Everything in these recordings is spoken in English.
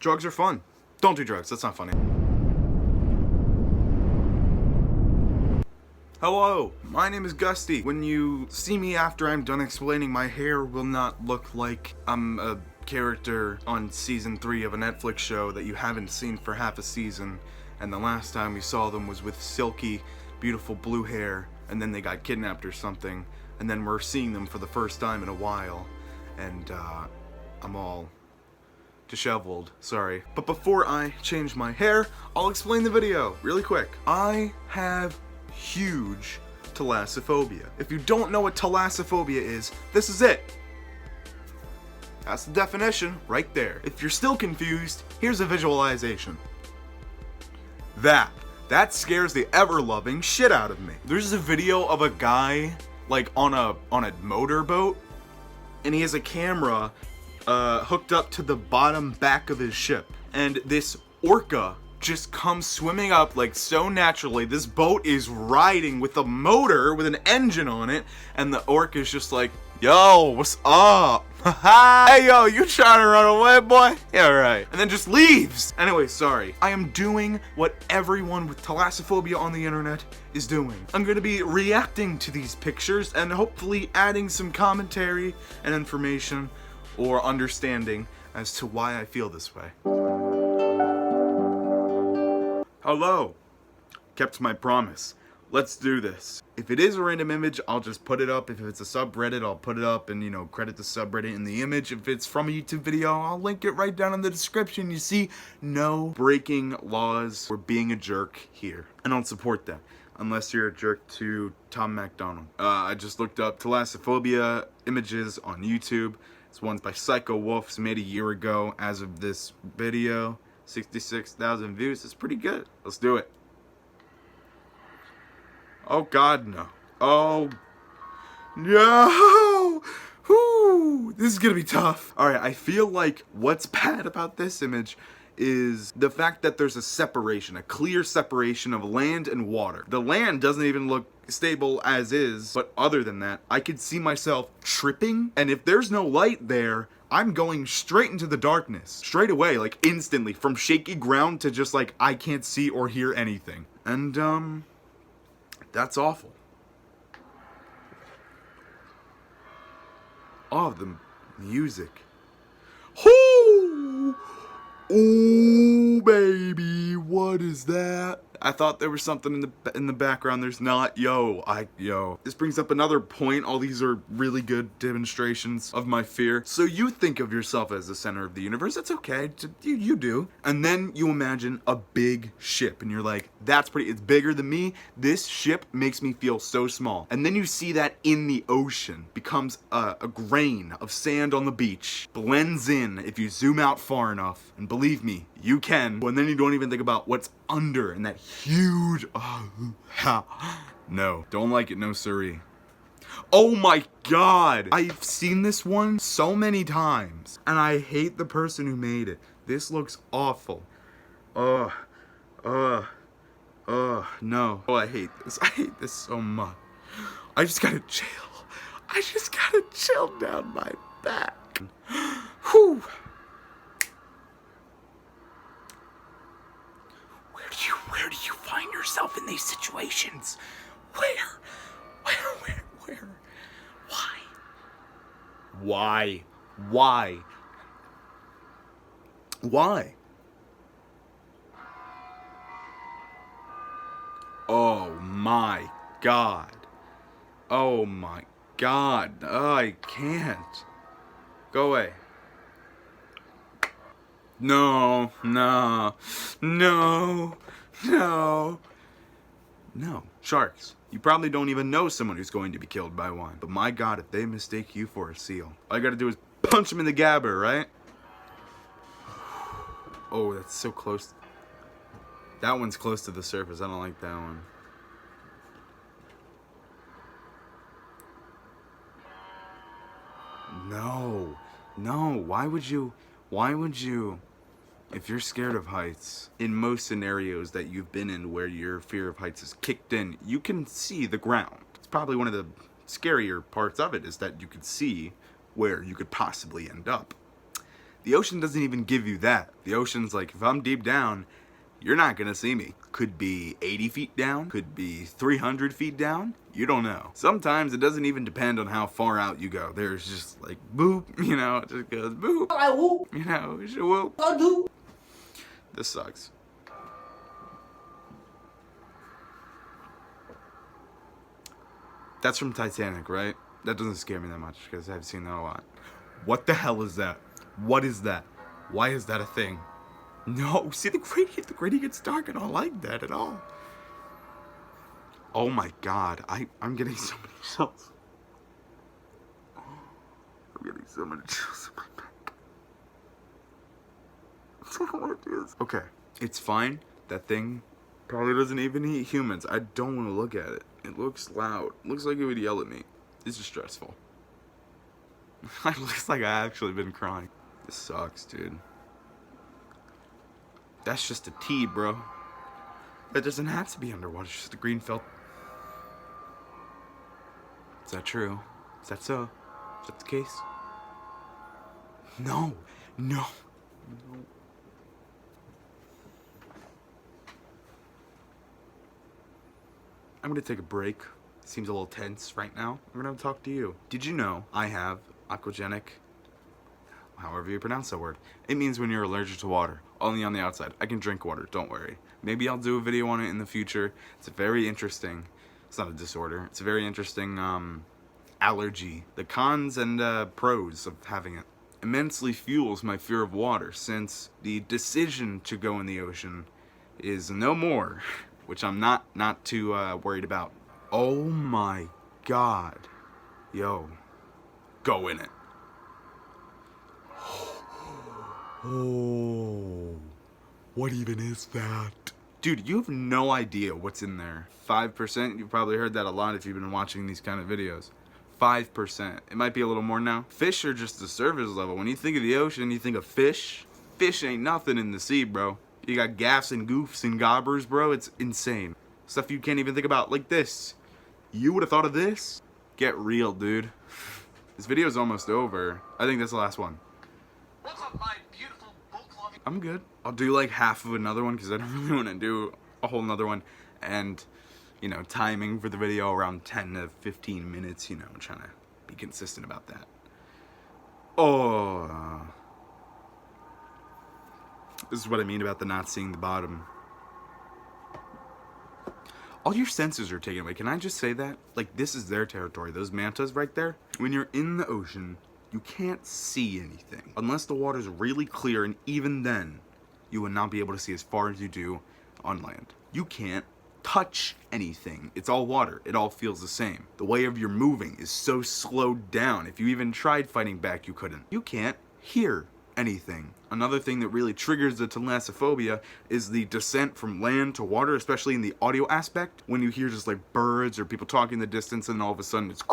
Drugs are fun. Don't do drugs, that's not funny. Hello, my name is Gusty. When you see me after I'm done explaining, my hair will not look like I'm a character on season 3 of a Netflix show that you haven't seen for half a season, and the last time we saw them was with silky, beautiful blue hair, and then they got kidnapped or something, and then we're seeing them for the first time in a while, and I'm all disheveled, sorry. But before I change my hair, I'll explain the video really quick. I have huge thalassaphobia. If you don't know what thalassaphobia is, this is it. That's the definition right there. If you're still confused, here's a visualization. That scares the ever-loving shit out of me. There's a video of a guy like on a motorboat, and he has a camera hooked up to the bottom back of his ship, and this orca just comes swimming up like so naturally. This boat is riding with a motor with an engine on it, and the orca is just like, yo, what's up? Hey, yo, you trying to run away, boy? Yeah, right. And then just leaves. Anyway, sorry. I am doing what everyone with thalassaphobia on the internet is doing. I'm gonna be reacting to these pictures and hopefully adding some commentary and information or understanding as to why I feel this way. Hello. Kept my promise. Let's do this. If it is a random image, I'll just put it up. If it's a subreddit, I'll put it up and, you know, credit the subreddit in the image. If it's from a YouTube video, I'll link it right down in the description. You see, no breaking laws or being a jerk here. I don't support that, unless you're a jerk to Tom MacDonald. I just looked up thalassaphobia images on YouTube. This one's by Psycho Wolfs, made a year ago. As of this video, 66,000 views. It's pretty good. Let's do it. Oh God, no. Oh no! Whew, this is gonna be tough. Alright, I feel like what's bad about this image is the fact that there's a separation, a clear separation of land and water. The land doesn't even look stable as is, but other than that, I could see myself tripping, and if there's no light there, I'm going straight into the darkness. Straight away, like instantly, from shaky ground to just like, I can't see or hear anything. And, that's awful. Oh, the music. Ooh, ooh, baby, what is that? I thought there was something in the background. There's not. Yo. This brings up another point. All these are really good demonstrations of my fear. So you think of yourself as the center of the universe. It's okay. You do. And then you imagine a big ship, and you're like, that's pretty. It's bigger than me. This ship makes me feel so small. And then you see that in the ocean becomes a grain of sand on the beach. Blends in if you zoom out far enough. And believe me, you can. And then you don't even think about what's under and that huge, no, don't like it, no siree. Oh my God, I've seen this one so many times, and I hate the person who made it. This looks awful. No. Oh, I hate this. I hate this so much. I just gotta chill. I just gotta chill down my back. Whew. Where do you find yourself in these situations? Where? Why? Oh my God. Oh my God. I can't. Go away. No. Sharks. You probably don't even know someone who's going to be killed by one. But my God, if they mistake you for a seal, all you gotta do is punch them in the gabber, right? Oh, that's so close. That one's close to the surface. I don't like that one. No. Why would you? If you're scared of heights, in most scenarios that you've been in where your fear of heights is kicked in, you can see the ground. It's probably one of the scarier parts of it, is that you could see where you could possibly end up. The ocean doesn't even give you that. The ocean's like, if I'm deep down, you're not gonna see me. Could be 80 feet down, could be 300 feet down, you don't know. Sometimes it doesn't even depend on how far out you go. There's just like, boop, you know, it just goes boop. You know, it's a whoop. This sucks. That's from Titanic, right? That doesn't scare me that much because I've seen that a lot. What the hell is that? What is that? Why is that a thing? No, see the gradient gets dark. I don't like that at all. Oh my god, I'm getting so many chills. I'm getting so many chills in my back. I don't want to do this. Okay, it's fine. That thing probably doesn't even eat humans. I don't want to look at it. It looks loud. It looks like it would yell at me. This is stressful. It looks like I actually been crying. This sucks, dude. That's just a T, bro. That doesn't have to be underwater. It's just a green felt. Is that true? Is that so? Is that the case? No. No. No. I'm gonna take a break. Seems a little tense right now. I'm gonna talk to you. Did you know I have aquagenic, however you pronounce that word? It means when you're allergic to water, only on the outside. I can drink water, don't worry. Maybe I'll do a video on it in the future. It's very interesting. It's not a disorder. It's a very interesting allergy. The cons and pros of having it immensely fuels my fear of water, since the decision to go in the ocean is no more, which I'm not too worried about. Oh my god. Yo. Go in it. Oh. What even is that? Dude, you have no idea what's in there. 5%? You've probably heard that a lot if you've been watching these kind of videos. 5%. It might be a little more now. Fish are just the surface level. When you think of the ocean, you think of fish. Fish ain't nothing in the sea, bro. You got gaffs and goofs and gobbers, bro. It's insane. Stuff you can't even think about, like this. You would have thought of this? Get real, dude. This video is almost over. I think that's the last one. What's up, my beautiful book-loving... I'm good. I'll do like half of another one because I don't really want to do a whole nother one. And, you know, timing for the video around 10 to 15 minutes, you know, I'm trying to be consistent about that. Oh. This is what I mean about the not seeing the bottom. All your senses are taken away. Can I just say that? Like, this is their territory. Those mantas right there. When you're in the ocean, you can't see anything. Unless the water's really clear, and even then, you would not be able to see as far as you do on land. You can't touch anything. It's all water. It all feels the same. The way of your moving is so slowed down. If you even tried fighting back, you couldn't. You can't hear anything. Another thing that really triggers the thalassaphobia is the descent from land to water, especially in the audio aspect. When you hear just like birds or people talking in the distance and all of a sudden it's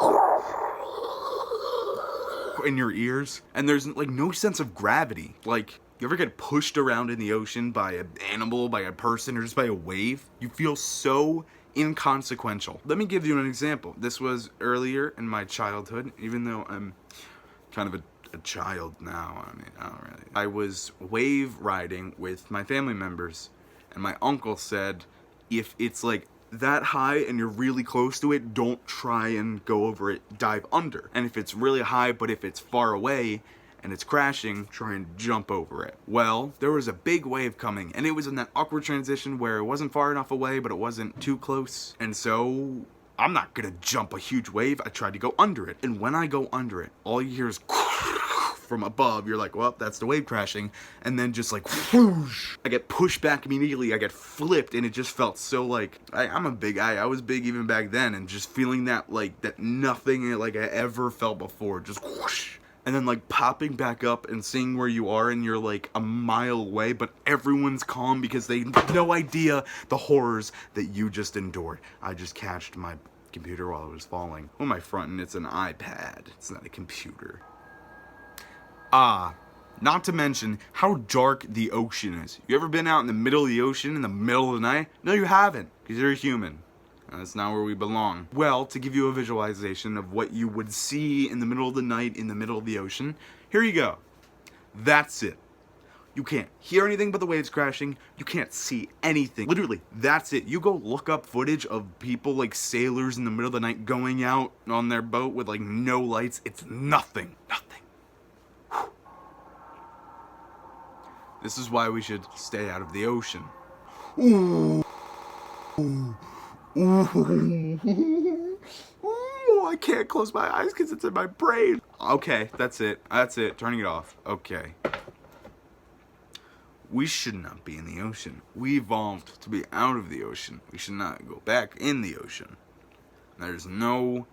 in your ears. And there's like no sense of gravity. Like, you ever get pushed around in the ocean by an animal, by a person, or just by a wave? You feel so inconsequential. Let me give you an example. This was earlier in my childhood, even though I'm kind of a child now. I mean, I don't really. I was wave riding with my family members, and my uncle said, if it's like that high and you're really close to it, don't try and go over it, dive under. And if it's really high, but if it's far away and it's crashing, try and jump over it. Well, there was a big wave coming, and it was in that awkward transition where it wasn't far enough away, but it wasn't too close. And so, I'm not gonna jump a huge wave. I tried to go under it. And when I go under it, all you hear is from above. You're like, well, that's the wave crashing. And then just like, whoosh, I get pushed back immediately. I get flipped, and it just felt so like, I'm a big guy. I was big even back then, and just feeling that, like, that nothing like I ever felt before. Just whoosh. And then like popping back up and seeing where you are, and you're like a mile away, but everyone's calm because they have no idea the horrors that you just endured. I just catched my computer while it was falling. Who am I fronting? It's an iPad. It's not a computer. Not to mention how dark the ocean is. You ever been out in the middle of the ocean in the middle of the night? No, you haven't, because you're a human. That's not where we belong. Well, to give you a visualization of what you would see in the middle of the night in the middle of the ocean, here you go. That's it. You can't hear anything but the waves crashing. You can't see anything. Literally, that's it. You go look up footage of people like sailors in the middle of the night going out on their boat with like no lights. It's nothing. Nothing. Whew. This is why we should stay out of the ocean. Ooh. Ooh. Ooh. Ooh, I can't close my eyes because it's in my brain. Okay, that's it. That's it. Turning it off. Okay. We should not be in the ocean. We evolved to be out of the ocean. We should not go back in the ocean. There's no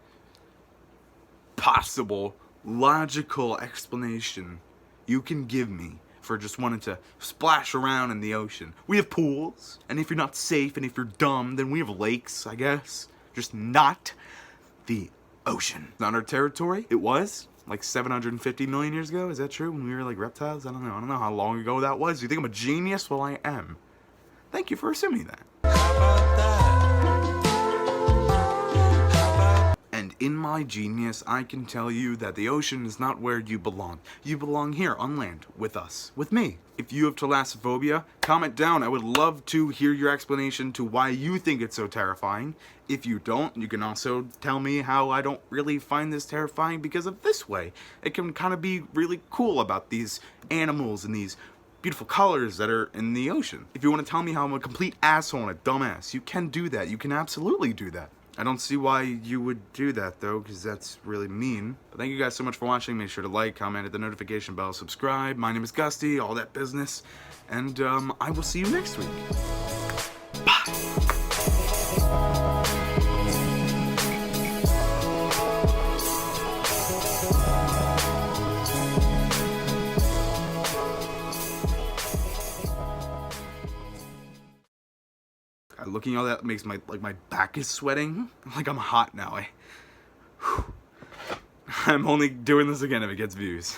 possible logical explanation you can give me for just wanting to splash around in the ocean. We have pools, and if you're not safe and if you're dumb, then we have lakes, I guess. Just not the ocean. Not our territory. It was like 750 million years ago. Is that true? When we were like reptiles? I don't know how long ago that was. You think I'm a genius? Well, I am. Thank you for assuming that. And in my genius, I can tell you that the ocean is not where you belong. You belong here on land with us, with me. If you have thalassaphobia, comment down. I would love to hear your explanation to why you think it's so terrifying. If you don't, you can also tell me how I don't really find this terrifying because of this way. It can kind of be really cool about these animals and these beautiful colors that are in the ocean. If you want to tell me how I'm a complete asshole and a dumbass, you can do that. You can absolutely do that. I don't see why you would do that though, because that's really mean. But thank you guys so much for watching. Make sure to like, comment, hit the notification bell, subscribe. My name is Gusty, all that business. And I will see you next week. Bye. Looking at all that makes my back is sweating. Like I'm hot now. I'm only doing this again if it gets views.